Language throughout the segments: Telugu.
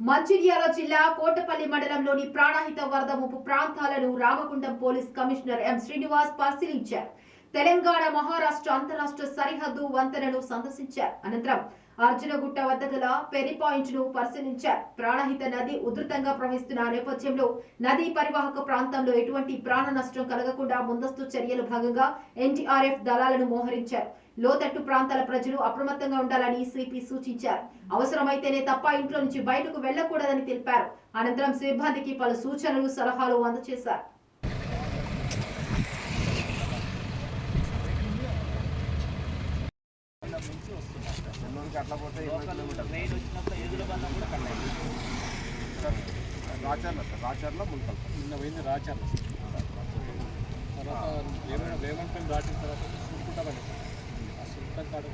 మంచిర్యాల జిల్లా కోటపల్లి మండలంలోని ప్రాణహిత వరద ముప్పు ప్రాంతాలను Ramagundam police commissioner M Srinivas పరిశీలించారు. తెలంగాణ మహారాష్ట్ర అంతరాష్ట్ర సరిహద్దు వంతెనను సందర్శించారు. అనంతరం అర్జునగుట్ట వద్ద గల పెరి పాయింట్ ను పరిశీలించారు. ప్రాణహిత నది ఉధృతంగా ప్రవహిస్తున్న నేపథ్యంలో నదీ పరివాహక ప్రాంతంలో ఎటువంటి ప్రాణ నష్టం కలగకుండా ముందస్తు చర్యల భాగంగా ఎన్డీఆర్ఎఫ్ దళాలను మోహరించారు. లోతట్టు ప్రాంతాల ప్రజలు అప్రమత్తంగా ఉండాలని సిపి సూచించారు. అవసరమైతేనే తప్ప ఇంట్లో నుంచి బయటకు వెళ్లకూడదని తెలిపారు. అనంతరం సిబ్బందికి పలు సూచనలు సలహాలు అందజేశారు. అట్లా పోతే ట్రైన్ వచ్చినప్పుడు ఎదురు బంధం కూడా కట్ రాచర్ల మున్కల్ నిన్న పోయింది రాచర్ల తర్వాత వేమంతం దాటిన తర్వాత సుల్కుంటామండి ఆ సుల్కం కాడ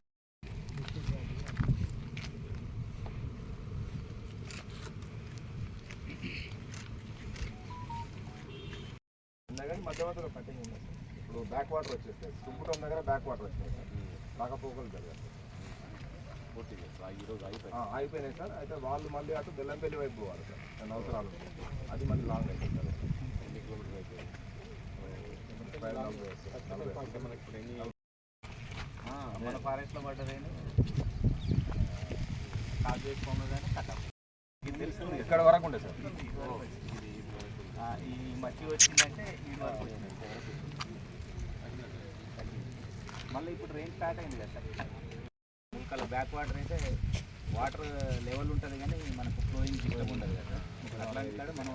కానీ మధ్య మధ్యలో కటింగ్ ఉంది సార్. ఇప్పుడు బ్యాక్ వాటర్ వచ్చేస్తాయి. సుల్కుటం దగ్గర బ్యాక్ వాటర్ వచ్చినాయి సార్. రాకపోకలు జరిగాయి ఈరోజు అయిపోయినాయి సార్. అయితే వాళ్ళు మళ్ళీ అటు బెల్లంపల్లి వైపు పోవాలి సార్. దాని అవసరాలు అది మళ్ళీ లాంగ్ అవుతుంది సార్. ఎన్ని కిలోమీటర్లు అయితే మన ఫారెస్ట్లో పడ్డదేని కాల్ చేసుకోమని కట్టాలి. ఇది తెలుస్తుంది ఎక్కడ వరకు ఉండే సార్. ఈ మట్టి వచ్చిందంటే ఈ వరకు వచ్చింది. మళ్ళీ ఇప్పుడు రెయిన్ స్టార్ట్ అయింది కదా సార్. ముల్కల బ్యాక్ వాటర్ అయితే వాటర్ లెవెల్ ఉంటుంది కానీ మనకు ఫ్లోయింగ్ సిస్టమ్ ఉండదు కదా. అట్లాంటి మనం